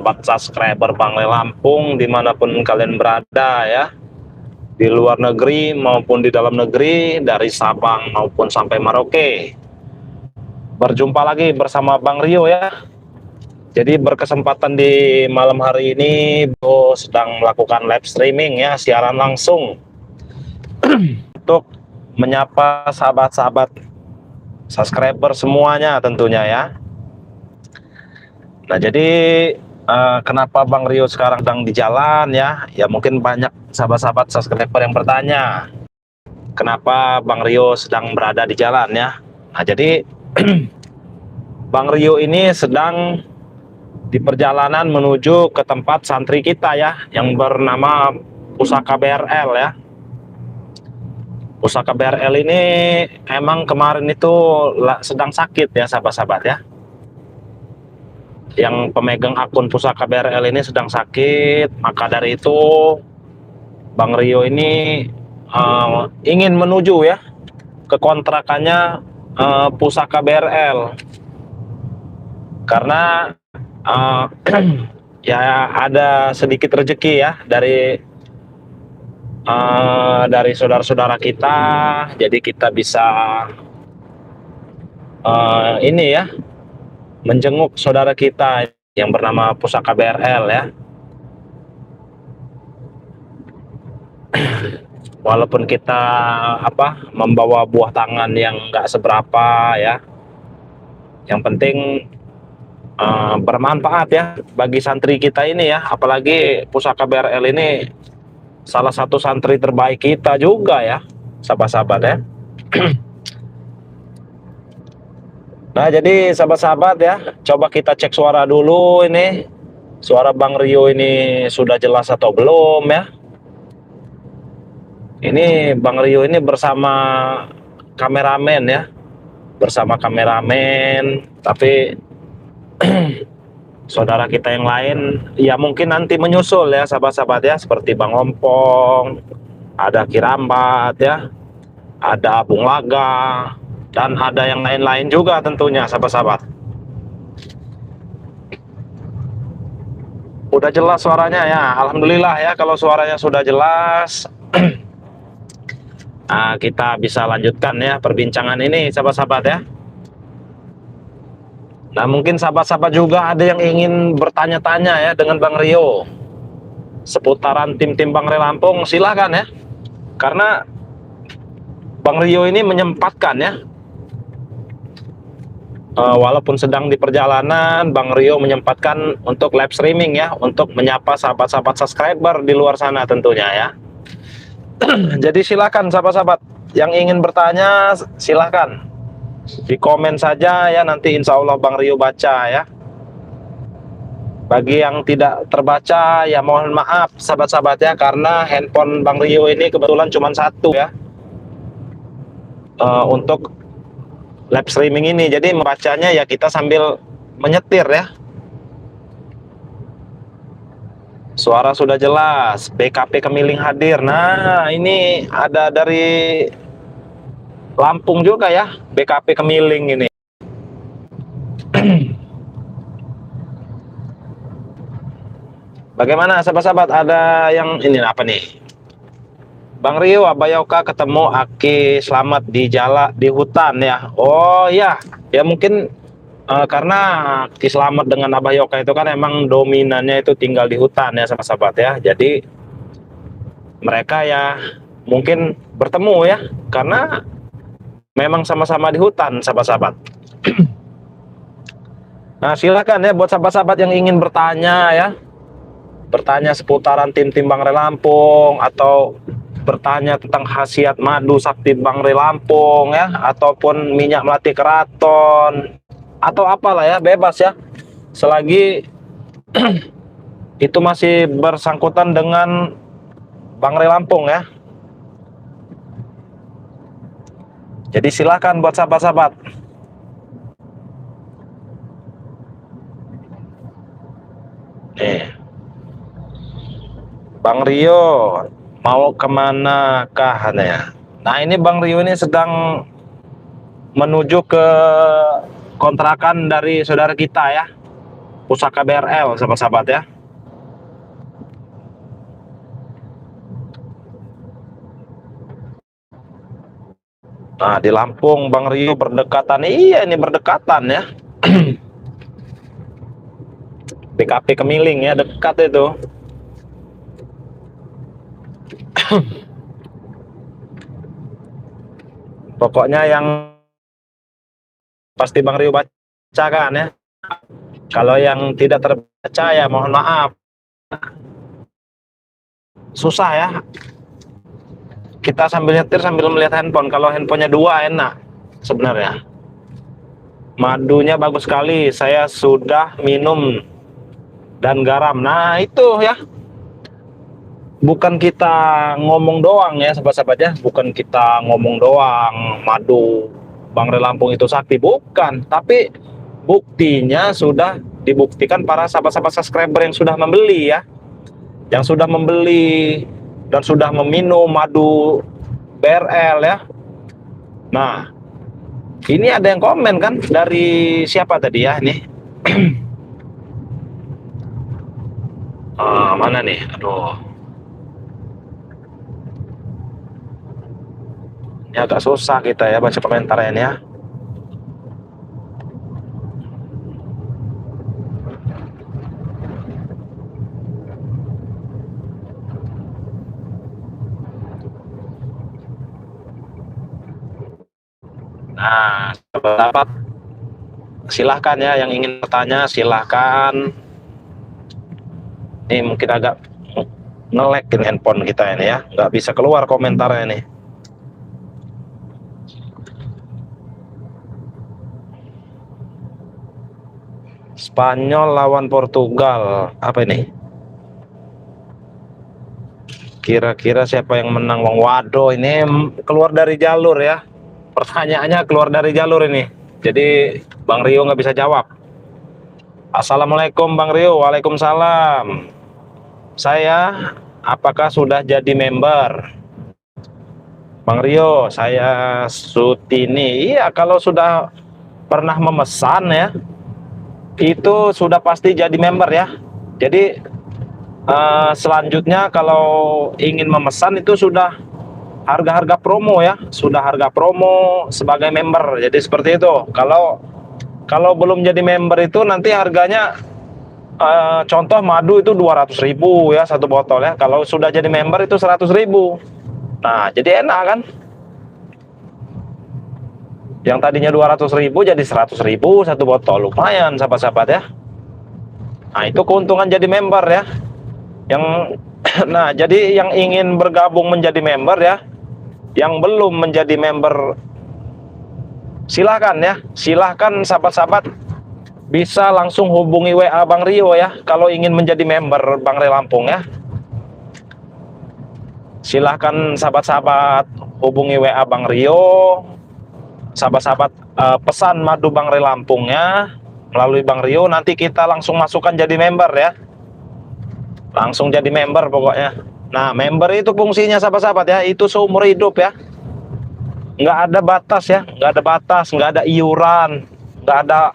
buat subscriber Bang Le Lampung dimanapun kalian berada ya, di luar negeri maupun di dalam negeri, dari Sabang maupun sampai Merauke. Berjumpa lagi bersama Bang Rio ya. Jadi berkesempatan di malam hari ini Bro sedang melakukan live streaming ya, siaran langsung untuk menyapa sahabat-sahabat subscriber semuanya tentunya ya. Nah, jadi kenapa Bang Rio sekarang sedang di jalan ya? Ya mungkin banyak sahabat-sahabat subscriber yang bertanya, kenapa Bang Rio sedang berada di jalan ya? Nah, jadi Bang Rio ini sedang di perjalanan menuju ke tempat santri kita ya, yang bernama Pusaka BRL ya. Pusaka BRL ini emang kemarin itu sedang sakit ya sahabat-sahabat ya. Yang pemegang akun Pusaka BRL ini sedang sakit, maka dari itu Bang Rio ini ingin menuju ya ke kontrakannya Pusaka BRL karena ya ada sedikit rezeki ya dari saudara-saudara kita, jadi kita bisa ini ya menjenguk saudara kita yang bernama Pusaka BRL ya. Walaupun kita membawa buah tangan yang nggak seberapa ya, yang penting bermanfaat ya bagi santri kita ini ya, apalagi Pusaka BRL ini salah satu santri terbaik kita juga ya sahabat-sahabat ya. Nah, jadi sahabat-sahabat ya, coba kita cek suara dulu ini. Suara Bang Rio ini sudah jelas atau belum ya? Ini Bang Rio ini bersama kameramen ya. Bersama kameramen, tapi saudara kita yang lain ya mungkin nanti menyusul ya sahabat-sahabat ya, seperti Bang Ompong, ada Kirambat ya, ada Bung Laga, dan ada yang lain-lain juga tentunya sahabat-sahabat. Udah jelas suaranya ya, alhamdulillah ya kalau suaranya sudah jelas. Nah, kita bisa lanjutkan ya perbincangan ini sahabat-sahabat ya. Nah, mungkin sahabat-sahabat juga ada yang ingin bertanya-tanya ya dengan Bang Rio seputaran tim-tim Bang Le Lampung, silahkan ya, karena Bang Rio ini menyempatkan ya, walaupun sedang di perjalanan, Bang Rio menyempatkan untuk live streaming ya, untuk menyapa sahabat-sahabat subscriber di luar sana tentunya ya. Jadi silakan sahabat-sahabat yang ingin bertanya, silakan di komen saja ya, nanti insya Allah Bang Rio baca ya. Bagi yang tidak terbaca ya mohon maaf sahabat-sahabat ya, karena handphone Bang Rio ini kebetulan cuma satu ya untuk live streaming ini, jadi membacanya ya kita sambil menyetir ya. Suara sudah jelas, BKP Kemiling hadir. Nah, ini ada dari Lampung juga ya, BKP Kemiling ini. Bagaimana sahabat-sahabat, ada yang ini apa nih? Bang Rio, Abayoka ketemu Aki Slamet di hutan ya. Oh ya, ya mungkin karena Ki Slamet dengan Abayoka itu kan emang dominannya itu tinggal di hutan ya sahabat-sahabat ya. Jadi mereka ya mungkin bertemu ya, karena memang sama-sama di hutan sahabat-sahabat. Nah, silakan ya buat sahabat-sahabat yang ingin bertanya ya, bertanya seputaran tim-tim Bang Le Lampung, atau bertanya tentang khasiat madu sakti Bang Le Lampung ya, ataupun minyak melati keraton, atau apalah ya, bebas ya, selagi itu masih bersangkutan dengan Bang Le Lampung ya. Jadi silakan buat sahabat-sahabat. Nih, Bang Rio mau kemana kah ya? Nah, ini Bang Rio ini sedang menuju ke kontrakan dari saudara kita ya. Pusaka BRL, sahabat-sahabat ya. Nah, di Lampung Bang Rio berdekatan. Iya, ini berdekatan ya. BKP Kemiling ya, dekat itu. Pokoknya yang pasti Bang Rio bacakan ya. Kalau yang tidak terbaca ya mohon maaf. Susah ya. Kita sambil nyetir sambil melihat handphone. Kalau handphonenya 2 enak sebenarnya. Madunya bagus sekali. Saya sudah minum dan garam. Nah itu ya. Bukan kita ngomong doang ya sahabat-sahabat ya. Bukan kita ngomong doang madu Bang Rio Lampung itu sakti. Bukan. Tapi buktinya sudah dibuktikan para sahabat-sahabat subscriber yang sudah membeli ya. Yang sudah membeli dan sudah meminum madu BRL ya. Nah, ini ada yang komen kan dari siapa tadi ya ini? Mana nih? Aduh. Ini agak susah kita ya baca komentarnya ya. Nah, sahabat-sahabat, silahkan ya yang ingin bertanya, silahkan. Ini mungkin agak nge-lag handphone kita ini ya, nggak bisa keluar komentarnya ini. Spanyol lawan Portugal, apa ini? Kira-kira siapa yang menang? Waduh, ini keluar dari jalur ya. Pertanyaannya keluar dari jalur ini. Jadi Bang Rio nggak bisa jawab. Assalamualaikum Bang Rio. Waalaikumsalam. Saya apakah sudah jadi member? Bang Rio, saya Sutini. Iya, kalau sudah pernah memesan ya, itu sudah pasti jadi member ya. Jadi selanjutnya kalau ingin memesan itu sudah harga-harga promo ya, sudah harga promo sebagai member. Jadi seperti itu. Kalau belum jadi member itu nanti harganya contoh madu itu 200.000 ya satu botol ya. Kalau sudah jadi member itu 100.000. Nah, jadi enak kan? Yang tadinya 200.000 jadi 100.000 satu botol. Lumayan sahabat-sahabat ya. Nah, itu keuntungan jadi member ya. Nah, jadi yang ingin bergabung menjadi member ya, yang belum menjadi member silahkan ya, silahkan sahabat-sahabat bisa langsung hubungi WA Bang Rio ya kalau ingin menjadi member Bang Rio Lampung ya. Silahkan sahabat-sahabat hubungi WA Bang Rio, sahabat-sahabat pesan madu Bang Rio Lampungnya melalui Bang Rio, nanti kita langsung masukkan jadi member ya, langsung jadi member pokoknya. Nah, member itu fungsinya sahabat-sahabat ya, itu seumur hidup ya, nggak ada batas ya, nggak ada batas, nggak ada iuran, nggak ada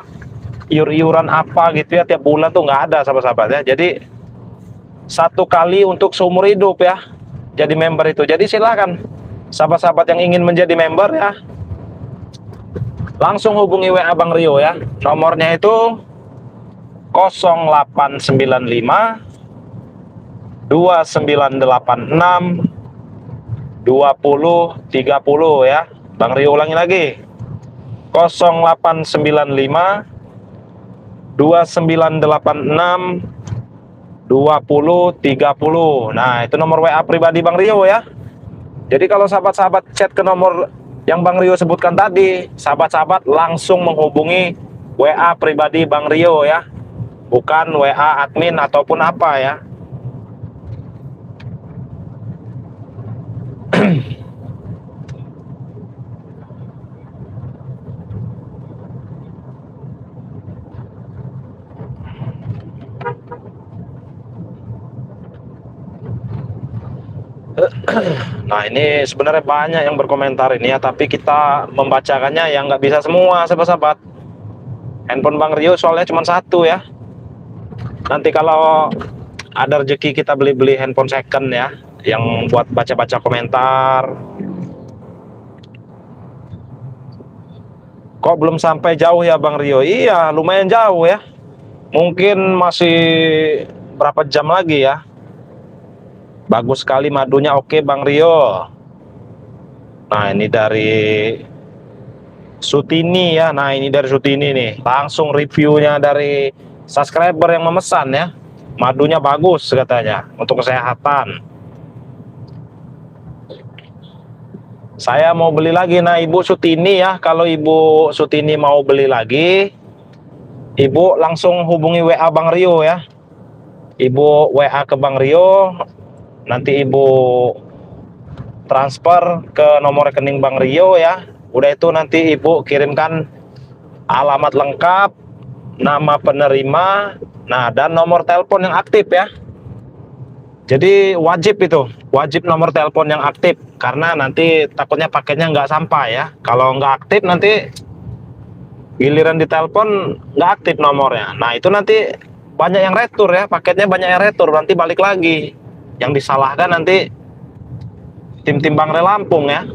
iuran apa gitu ya tiap bulan tuh nggak ada sahabat-sahabat ya. Jadi satu kali untuk seumur hidup ya jadi member itu. Jadi silakan sahabat-sahabat yang ingin menjadi member ya langsung hubungi WA Bang Rio ya. Nomornya itu 0895 2986 2030 ya. Bang Rio ulangi lagi, 0895 2986 2030. Nah, itu nomor WA pribadi Bang Rio ya. Jadi kalau sahabat-sahabat chat ke nomor yang Bang Rio sebutkan tadi, sahabat-sahabat langsung menghubungi WA pribadi Bang Rio ya, bukan WA admin ataupun apa ya. Nah, ini sebenarnya banyak yang berkomentar ini ya, tapi kita membacakannya yang nggak bisa semua sahabat-sahabat. Handphone Bang Rio soalnya cuma satu ya. Nanti kalau ada rezeki kita beli handphone second ya, yang buat baca-baca komentar. Kok belum sampai jauh ya Bang Rio? Iya, lumayan jauh ya. Mungkin masih berapa jam lagi ya. Bagus sekali madunya, oke Bang Rio. Nah, ini dari Sutini ya. Nah, ini dari Sutini nih. Langsung reviewnya dari subscriber yang memesan ya. Madunya bagus katanya untuk kesehatan. Saya mau beli lagi. Nah, Ibu Sutini ya, kalau Ibu Sutini mau beli lagi, Ibu langsung hubungi WA Bang Rio ya. Ibu WA ke Bang Rio, nanti Ibu transfer ke nomor rekening Bang Rio ya. Udah itu nanti Ibu kirimkan alamat lengkap, nama penerima, nah dan nomor telepon yang aktif ya. Jadi wajib itu, wajib nomor telepon yang aktif, karena nanti takutnya paketnya nggak sampai ya. Kalau nggak aktif nanti giliran ditelepon nggak aktif nomornya. Nah itu nanti banyak yang retur ya, paketnya banyak yang retur, nanti balik lagi. Yang disalahkan nanti tim-tim Bangre Lampung ya.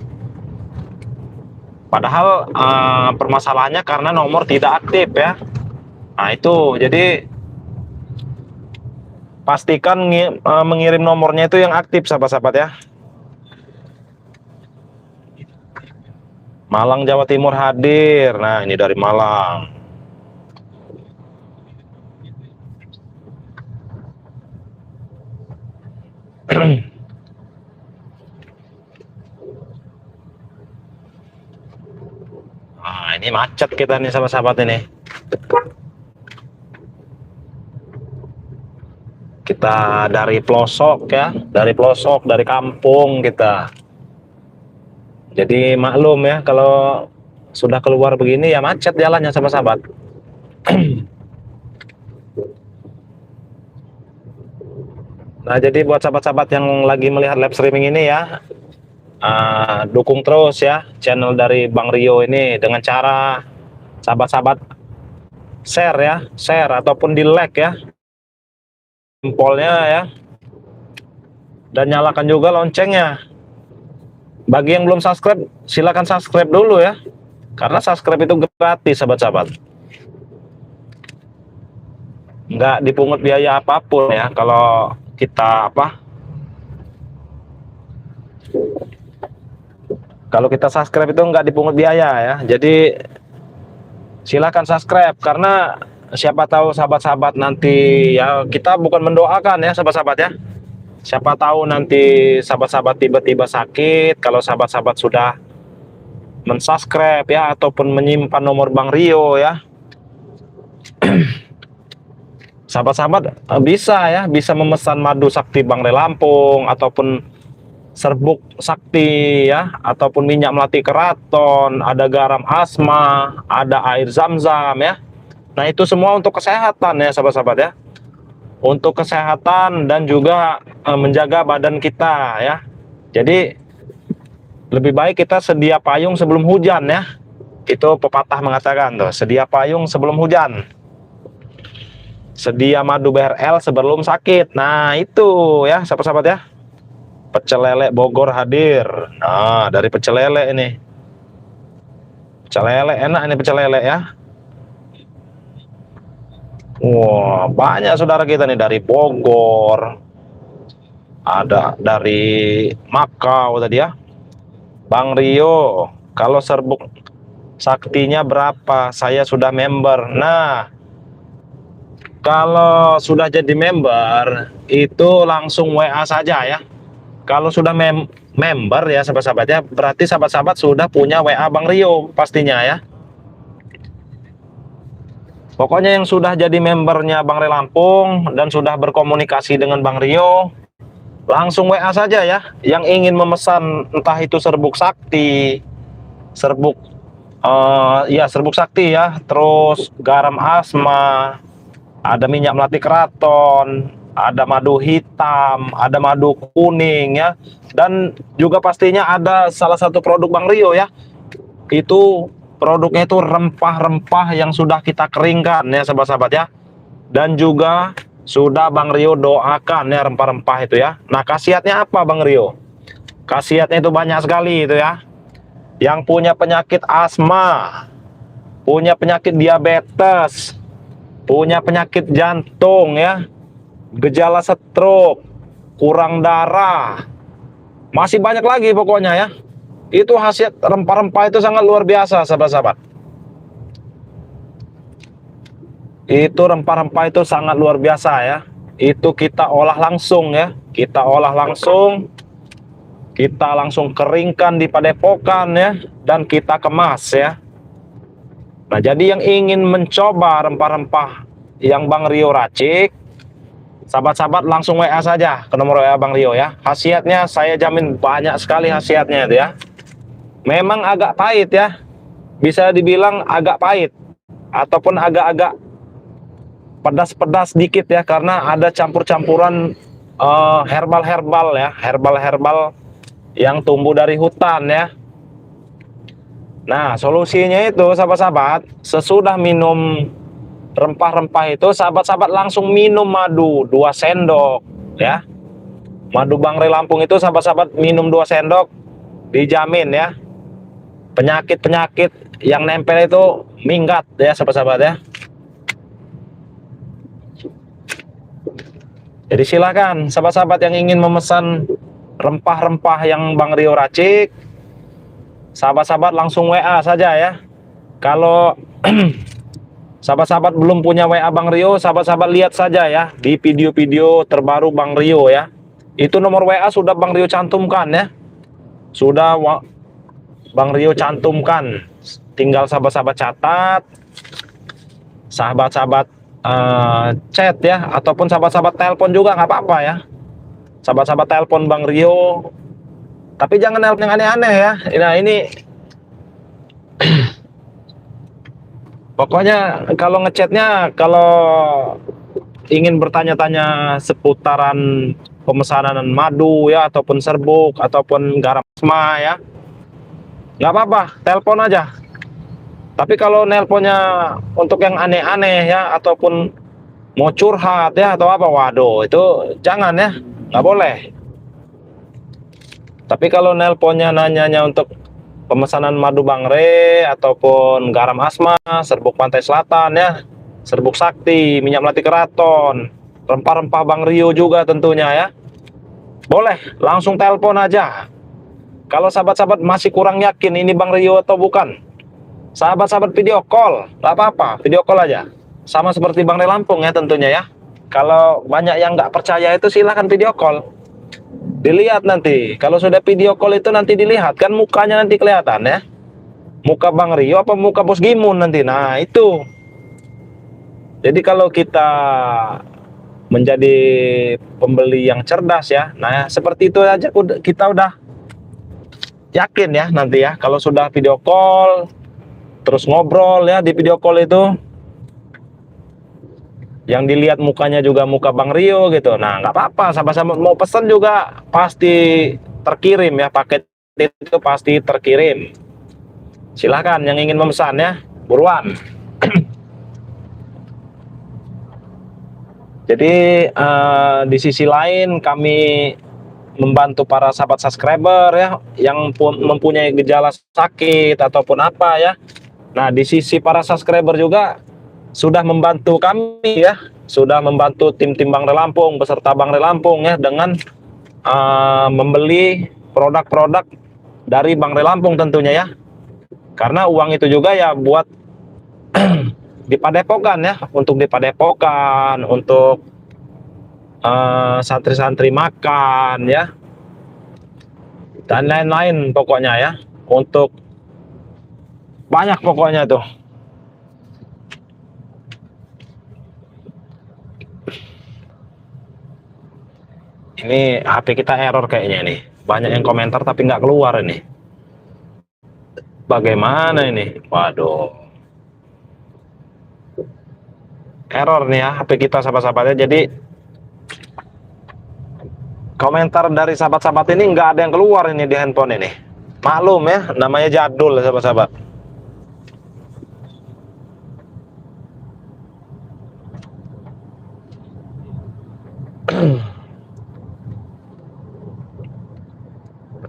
Padahal permasalahannya karena nomor tidak aktif ya. Nah itu, jadi pastikan mengirim nomornya itu yang aktif sahabat-sahabat ya. Malang Jawa Timur hadir. Nah ini dari Malang. Nah ini macet kita nih sahabat-sahabat ini. Kita dari pelosok ya, dari pelosok, dari kampung kita. Jadi maklum ya, kalau sudah keluar begini ya macet jalannya sahabat-sahabat. Nah jadi buat sahabat-sahabat yang lagi melihat live streaming ini ya, dukung terus ya channel dari Bang Rio ini dengan cara sahabat-sahabat share ya, share ataupun di like ya, jempolnya ya, dan nyalakan juga loncengnya. Bagi yang belum subscribe, silakan subscribe dulu ya, karena subscribe itu gratis sahabat-sahabat, nggak dipungut biaya apapun ya. Kalau kita kalau kita subscribe itu nggak dipungut biaya ya. Jadi silakan subscribe, karena siapa tahu sahabat-sahabat nanti ya, kita bukan mendoakan ya sahabat-sahabat ya. Siapa tahu nanti sahabat-sahabat tiba-tiba sakit, kalau sahabat-sahabat sudah mensubscribe ya, ataupun menyimpan nomor Bang Rio ya, sahabat-sahabat bisa ya, bisa memesan madu sakti Bangre Lampung, ataupun serbuk sakti ya, ataupun minyak melati keraton, ada garam asma, ada air zam-zam ya. Nah itu semua untuk kesehatan ya sahabat-sahabat ya, untuk kesehatan dan juga menjaga badan kita ya. Jadi lebih baik kita sedia payung sebelum hujan ya. Itu pepatah mengatakan tuh, sedia payung sebelum hujan, sedia madu BRL sebelum sakit. Nah itu ya sahabat-sahabat ya. Pecel lele Bogor hadir. Nah dari pecel lele ini, pecel lele enak ini, pecel lele ya. Wah, banyak saudara kita nih dari Bogor, ada dari Makau tadi ya. Bang Rio, kalau serbuk saktinya berapa? Saya sudah member. Nah, kalau sudah jadi member itu langsung WA saja ya. Kalau sudah member ya sahabat-sahabat ya, berarti sahabat-sahabat sudah punya WA Bang Rio pastinya ya. Pokoknya yang sudah jadi membernya Bangre Lampung dan sudah berkomunikasi dengan Bang Rio, langsung WA saja ya. Yang ingin memesan entah itu serbuk sakti, serbuk serbuk sakti ya, terus garam asma, ada minyak melati keraton, ada madu hitam, ada madu kuning ya, dan juga pastinya ada salah satu produk Bang Rio ya. Itu produknya itu rempah-rempah yang sudah kita keringkan ya sahabat-sahabat ya, dan juga Sudah Bang Rio doakan ya rempah-rempah itu ya. Nah, khasiatnya apa Bang Rio? Khasiatnya itu banyak sekali itu ya. Yang punya penyakit asma, punya penyakit diabetes, punya penyakit jantung ya, gejala stroke, kurang darah, masih banyak lagi pokoknya ya. Itu khasiat rempah-rempah itu sangat luar biasa sahabat-sahabat. Itu rempah-rempah itu sangat luar biasa ya. Itu kita olah langsung ya. Kita olah langsung, kita langsung keringkan di padepokan ya, dan kita kemas ya. Nah, jadi yang ingin mencoba rempah-rempah yang Bang Rio racik, sahabat-sahabat langsung WA saja ke nomor WA Bang Rio ya. Khasiatnya saya jamin banyak sekali khasiatnya itu ya. Memang agak pahit ya, bisa dibilang agak pahit ataupun agak-agak pedas-pedas dikit ya, karena ada campur-campuran herbal-herbal ya, herbal-herbal yang tumbuh dari hutan ya. Nah, solusinya itu sahabat-sahabat, sesudah minum rempah-rempah itu, sahabat-sahabat langsung minum madu 2 sendok ya. Madu Bangre Lampung itu sahabat-sahabat minum 2 sendok, dijamin ya. Penyakit-penyakit yang nempel itu minggat ya sahabat-sahabat ya. Jadi silakan sahabat-sahabat yang ingin memesan rempah-rempah yang Bang Rio racik, sahabat-sahabat langsung WA saja ya. Kalau sahabat-sahabat belum punya WA Bang Rio, sahabat-sahabat lihat saja ya di video-video terbaru Bang Rio ya. Itu nomor WA sudah Bang Rio cantumkan ya. Sudah Bang Rio cantumkan. Tinggal sahabat-sahabat catat, sahabat-sahabat chat ya, ataupun sahabat-sahabat telepon juga nggak apa-apa ya. Sahabat-sahabat telepon Bang Rio, tapi jangan telepon yang aneh-aneh ya. Nah, ini pokoknya kalau ngechatnya, kalau ingin bertanya-tanya seputaran pemesanan madu ya, ataupun serbuk, ataupun garam asma ya, nggak apa-apa, telepon aja. Tapi kalau nelponnya untuk yang aneh-aneh ya, ataupun mau curhat ya atau apa, waduh itu jangan ya, nggak boleh. Tapi kalau nelponnya nanyanya untuk pemesanan madu Bangre, ataupun garam asma, serbuk pantai selatan ya, serbuk sakti, minyak melati keraton, rempah-rempah Bang Rio juga tentunya ya, boleh langsung telepon aja. Kalau sahabat-sahabat masih kurang yakin ini Bang Rio atau bukan, sahabat-sahabat video call, nggak apa-apa, video call aja. Sama seperti Bangre Lampung ya tentunya ya. Kalau banyak yang nggak percaya itu silahkan video call. Dilihat nanti, kalau sudah video call itu nanti dilihat kan mukanya, nanti kelihatan ya. Muka Bang Rio apa muka Bos Gimun nanti. Nah itu. Jadi kalau kita menjadi pembeli yang cerdas ya, nah seperti itu aja kita udah yakin ya nanti ya. Kalau sudah video call, terus ngobrol ya di video call itu, yang dilihat mukanya juga muka Bang Rio gitu. Nah nggak apa-apa, sama-sama mau pesan juga pasti terkirim ya, paket itu pasti terkirim. Silahkan yang ingin memesan ya, buruan. Jadi di sisi lain kami membantu para sahabat subscriber ya yang mempunyai gejala sakit ataupun apa ya. Nah di sisi para subscriber juga sudah membantu kami ya, sudah membantu tim-tim Bangre Lampung beserta Bangre Lampung ya, dengan membeli produk-produk dari Bangre Lampung tentunya ya. Karena uang itu juga ya buat di padepokan ya, untuk di padepokan, untuk santri-santri makan ya, dan lain-lain pokoknya ya, untuk banyak pokoknya tuh. Ini HP kita error kayaknya nih, banyak yang komentar tapi nggak keluar ini. Bagaimana ini? Waduh, error nih ya HP kita sahabat-sahabatnya. Jadi komentar dari sahabat-sahabat ini nggak ada yang keluar ini di handphone ini. Maklum ya, namanya jadul sahabat-sahabat.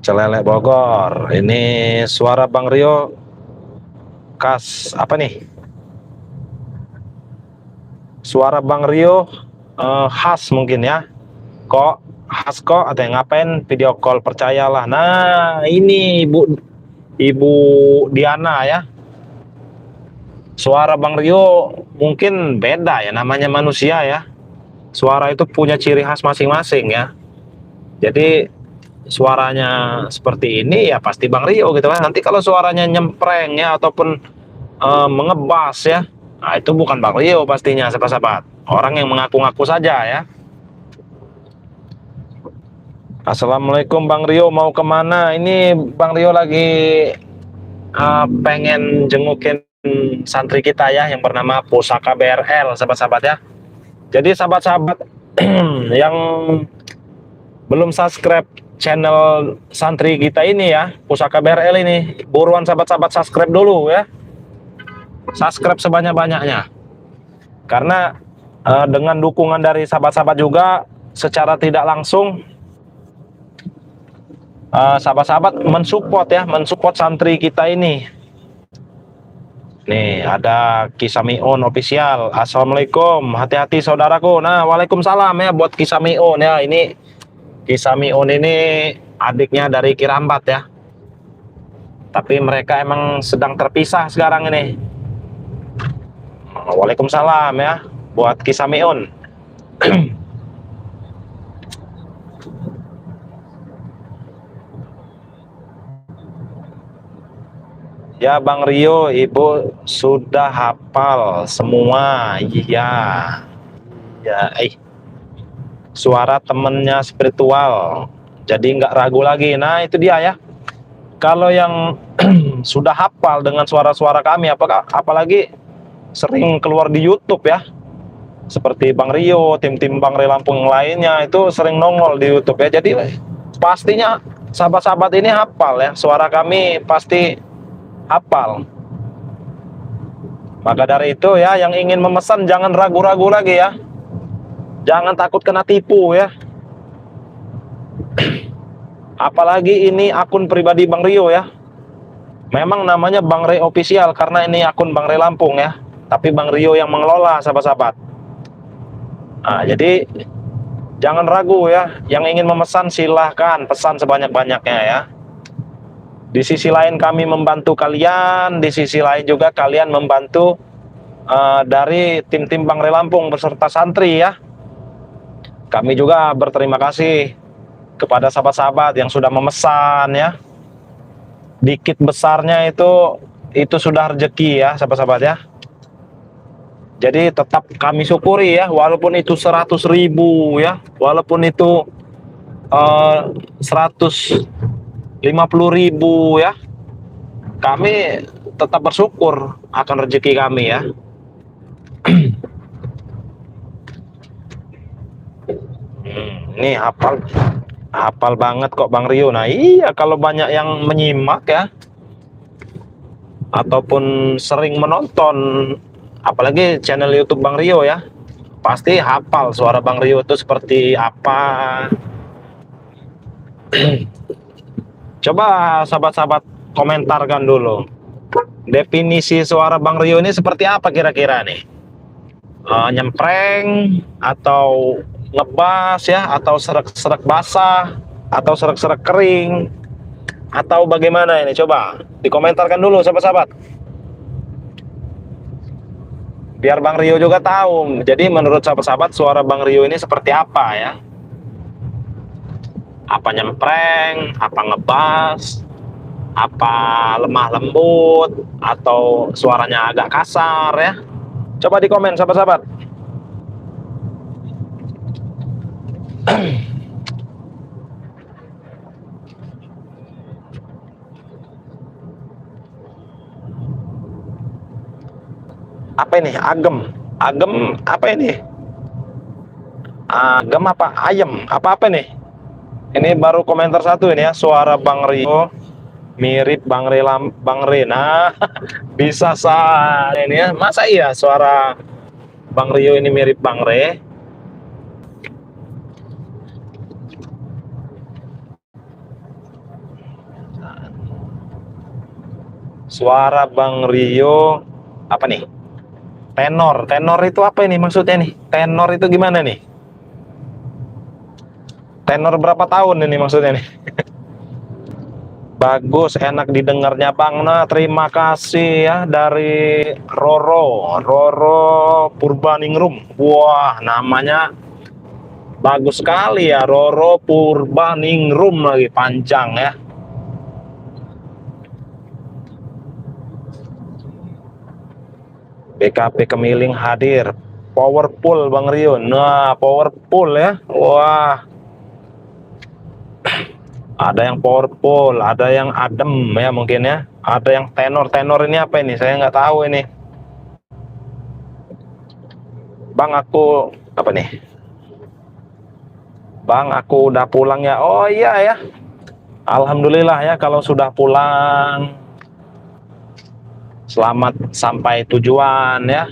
Celele Bogor. Ini suara Bang Rio khas apa nih? Suara Bang Rio khas mungkin ya. Kok khas kok atau yang ngapain video call, percayalah. Nah, ini Ibu Diana ya. Suara Bang Rio mungkin beda ya, namanya manusia ya. Suara itu punya ciri khas masing-masing ya. Jadi suaranya seperti ini ya pasti Bang Rio gitu kan. Nanti kalau suaranya nyempreng ya ataupun mengebas ya, nah itu bukan Bang Rio pastinya, sahabat-sahabat. Orang yang mengaku-ngaku saja ya. Assalamualaikum Bang Rio, mau kemana? Ini Bang Rio lagi pengen jengukin santri kita ya yang bernama Pusaka BRL, sahabat-sahabat ya. Jadi sahabat-sahabat yang belum subscribe channel santri kita ini ya, Pusaka BRL ini, buruan sahabat-sahabat subscribe dulu ya. Subscribe sebanyak-banyaknya. Karena dengan dukungan dari sahabat-sahabat juga secara tidak langsung sahabat-sahabat mensupport santri kita ini. Nih ada Kisamion official. Assalamualaikum, hati-hati saudaraku. Nah, waalaikumsalam ya buat Kisamion ya. Ini Kisamion ini adiknya dari Kirambat ya. Tapi mereka emang sedang terpisah sekarang ini. Waalaikumsalam ya buat Kisamion. Ya Bang Rio, Ibu sudah hafal semua. Iya. Ya, suara temennya spiritual. Jadi nggak ragu lagi. Nah, itu dia ya. Kalau yang sudah hafal dengan suara-suara kami, apalagi sering keluar di YouTube ya. Seperti Bang Rio, tim-tim Bang Rio Lampung lainnya itu sering nongol di YouTube ya. Jadi pastinya sahabat-sahabat ini hafal ya. Suara kami pasti hafal. Maka dari itu ya, yang ingin memesan jangan ragu-ragu lagi ya. Jangan takut kena tipu ya. Apalagi ini akun pribadi Bang Rio ya. Memang namanya Bang Rio Official karena ini akun Bang Rio Lampung ya. Tapi Bang Rio yang mengelola sahabat-sahabat. Nah, jadi jangan ragu ya. Yang ingin memesan silahkan pesan sebanyak-banyaknya ya. Di sisi lain kami membantu kalian, di sisi lain juga kalian membantu dari tim-tim Bang Rio Lampung beserta santri ya. Kami juga berterima kasih kepada sahabat-sahabat yang sudah memesan ya. Dikit besarnya itu sudah rezeki ya sahabat-sahabat ya. Jadi tetap kami syukuri ya, walaupun itu 100.000 ya, walaupun itu 150.000 ya, kami tetap bersyukur akan rezeki kami ya. Ini hafal banget kok Bang Rio. Nah iya, kalau banyak yang menyimak ya ataupun sering menonton apalagi channel YouTube Bang Rio ya, pasti hafal suara Bang Rio itu seperti apa. Coba sahabat-sahabat komentarkan dulu, definisi suara Bang Rio ini seperti apa kira-kira nih? Nyempreng atau ngebas ya, atau serak-serak basah, atau serak-serak kering, atau bagaimana ini? Coba dikomentarkan dulu sahabat-sahabat, biar Bang Rio juga tahu. Jadi menurut sahabat-sahabat suara Bang Rio ini seperti apa ya? Apa nyempreng, apa ngebas, apa lemah lembut, atau suaranya agak kasar ya? Coba di komen sahabat-sahabat. Apa ini? Agem apa ini? Agem apa ayam? Apa nih? Ini baru komentar satu ini ya, suara Bang Rio mirip Bang Re. Nah, bisa saja ini ya. Masa iya suara Bang Rio ini mirip Bang Re? Suara Bang Rio apa nih? Tenor. Tenor itu apa ini maksudnya nih? Tenor itu gimana nih? Tenor berapa tahun ini maksudnya nih? Bagus, enak didengarnya Bang. Nah, terima kasih ya dari Roro Purbaningrum. Wah, namanya bagus sekali ya, Roro Purbaningrum, lagi panjang ya. BKP Kemiling hadir. Powerful Bang Rio. Nah, powerful ya. Wah. Ada yang powerful, ada yang adem ya mungkin ya. Ada yang tenor. Tenor ini apa ini? Saya nggak tahu ini. Bang, aku apa nih? Bang, aku udah pulang ya. Oh iya ya. Alhamdulillah ya kalau sudah pulang. Selamat sampai tujuan ya.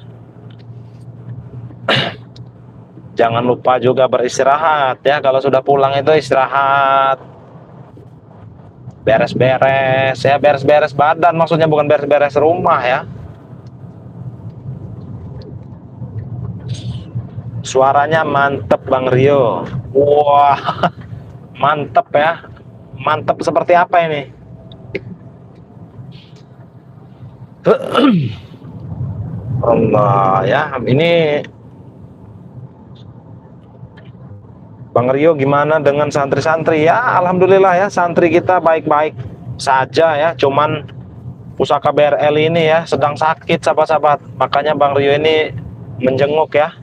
Jangan lupa juga beristirahat ya. Kalau sudah pulang itu istirahat. Beres-beres ya, beres-beres badan maksudnya, bukan beres-beres rumah ya. Suaranya mantep Bang Rio. Wah, mantep ya. Mantep seperti apa ini? Allah ya, ini Bang Rio gimana dengan santri-santri ya? Alhamdulillah ya, santri kita baik-baik saja ya. Cuman Pusaka BRL ini ya sedang sakit sahabat-sahabat. Makanya Bang Rio ini menjenguk ya,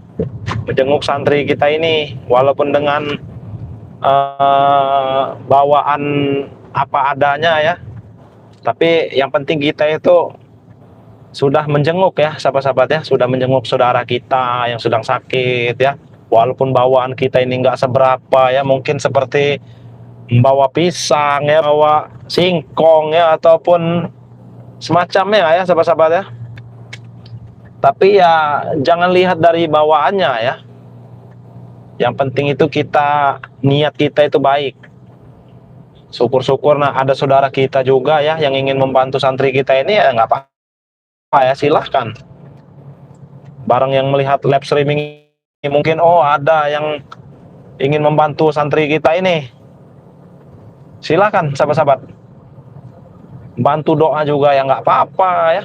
menjenguk santri kita ini, walaupun dengan bawaan apa adanya ya. Tapi yang penting kita itu sudah menjenguk ya sahabat-sahabat ya, sudah menjenguk saudara kita yang sedang sakit ya. Walaupun bawaan kita ini nggak seberapa ya, mungkin seperti membawa pisang ya, bawa singkong ya, ataupun semacamnya ya sahabat-sahabat ya. Tapi ya jangan lihat dari bawaannya ya. Yang penting itu kita, niat kita itu baik. Syukur-syukur nah ada saudara kita juga ya yang ingin membantu santri kita ini, ya nggak apa-apa ya, silahkan. Barang yang melihat live streaming ini mungkin, oh ada yang ingin membantu santri kita ini, silahkan sahabat-sahabat. Bantu doa juga ya nggak apa-apa ya.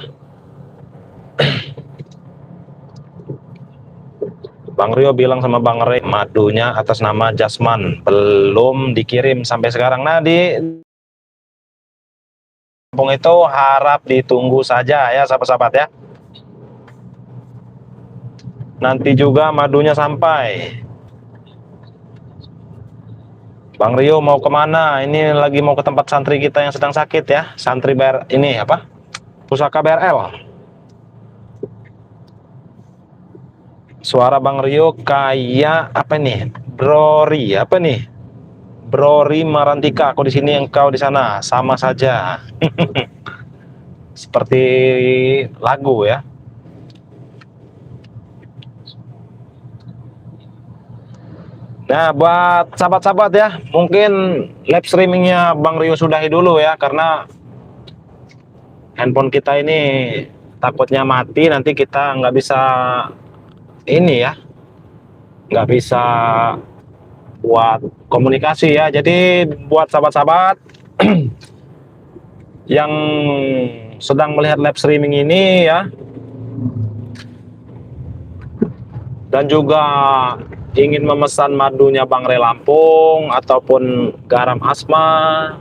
Bang Rio bilang sama Bang Rey, madunya atas nama Jasman belum dikirim sampai sekarang. Nah, di kampung itu harap ditunggu saja ya sahabat-sahabat ya. Nanti juga madunya sampai. Bang Rio mau kemana? Ini lagi mau ke tempat santri kita yang sedang sakit ya. Santri ini apa? Pusaka BRL. Suara Bang Rio kayak apa nih? Brori apa nih? Brori Marantika. Aku di sini, engkau di sana, sama saja. Seperti lagu ya. Nah, buat sahabat-sahabat ya, mungkin live streamingnya Bang Rio sudahi dulu ya, karena handphone kita ini takutnya mati, nanti kita nggak bisa ini ya, nggak bisa buat komunikasi ya. Jadi buat sahabat-sahabat yang sedang melihat live streaming ini ya, dan juga ingin memesan madunya Bang Rey Lampung, ataupun garam asma,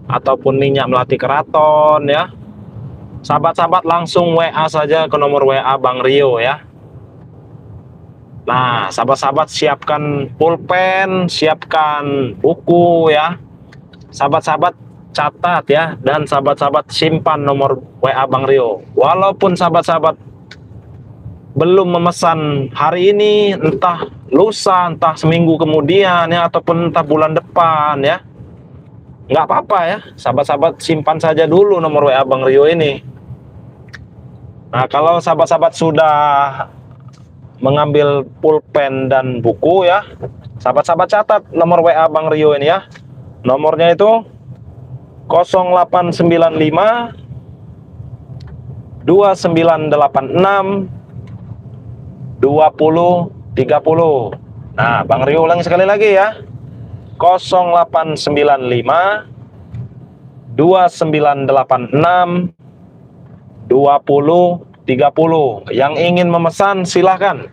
ataupun minyak melati keraton ya, sahabat-sahabat langsung WA saja ke nomor WA Bang Rio ya. Nah, sahabat-sahabat siapkan pulpen, siapkan buku ya. Sahabat-sahabat catat ya, dan sahabat-sahabat simpan nomor WA Bang Rio. Walaupun sahabat-sahabat belum memesan hari ini, entah lusa, entah seminggu kemudian ya, ataupun entah bulan depan ya, nggak apa-apa ya, sahabat-sahabat simpan saja dulu nomor WA Bang Rio ini. Nah, kalau sahabat-sahabat sudah mengambil pulpen dan buku ya, sahabat-sahabat catat nomor WA Bang Rio ini ya. Nomornya itu 0895 2986 2030. Nah, Bang Rio ulangi sekali lagi ya. 0895 2986 2030. Yang ingin memesan silahkan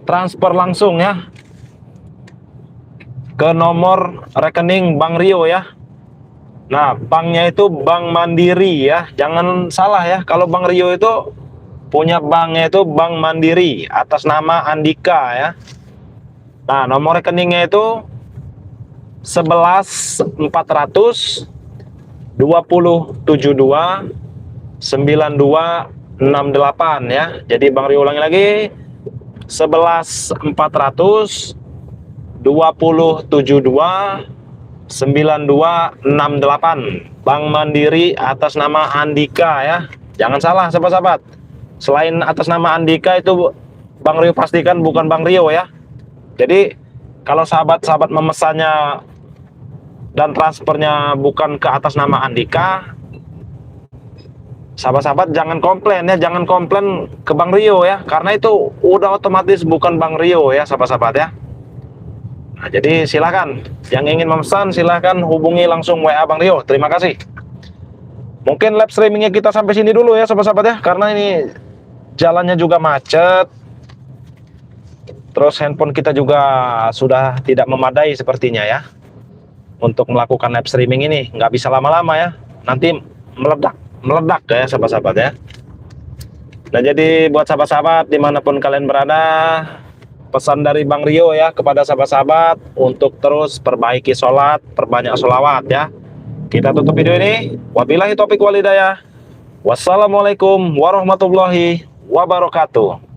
transfer langsung ya ke nomor rekening Bang Rio ya. Nah, banknya itu Bank Mandiri ya. Jangan salah ya, kalau Bang Rio itu punya banknya itu Bank Mandiri atas nama Andika ya. Nah, nomor rekeningnya itu 11 400 2072 9268 ya. Jadi Bang Rio ulangi lagi, 11 400 2072 9268, Bank Mandiri atas nama Andika ya. Jangan salah sahabat-sahabat, selain atas nama Andika itu Bang Rio pastikan bukan Bang Rio ya. Jadi kalau sahabat-sahabat memesannya dan transfernya bukan ke atas nama Andika, sahabat-sahabat jangan komplain ya, jangan komplain ke Bang Rio ya, karena itu udah otomatis bukan Bang Rio ya sahabat-sahabat ya. Nah, jadi silakan yang ingin memesan silahkan hubungi langsung WA Bang Rio. Terima kasih. Mungkin live streamingnya kita sampai sini dulu ya sahabat-sahabat ya, karena ini jalannya juga macet. Terus handphone kita juga sudah tidak memadai sepertinya ya untuk melakukan live streaming ini. Nggak bisa lama-lama ya, nanti meledak ya sahabat-sahabat ya. Nah, jadi buat sahabat-sahabat dimanapun kalian berada, pesan dari Bang Rio ya kepada sahabat-sahabat untuk terus perbaiki sholat, perbanyak sholawat ya. Kita tutup video ini. Wabillahi taufiq wal hidayah. Wassalamualaikum warahmatullahi wabarakatuh.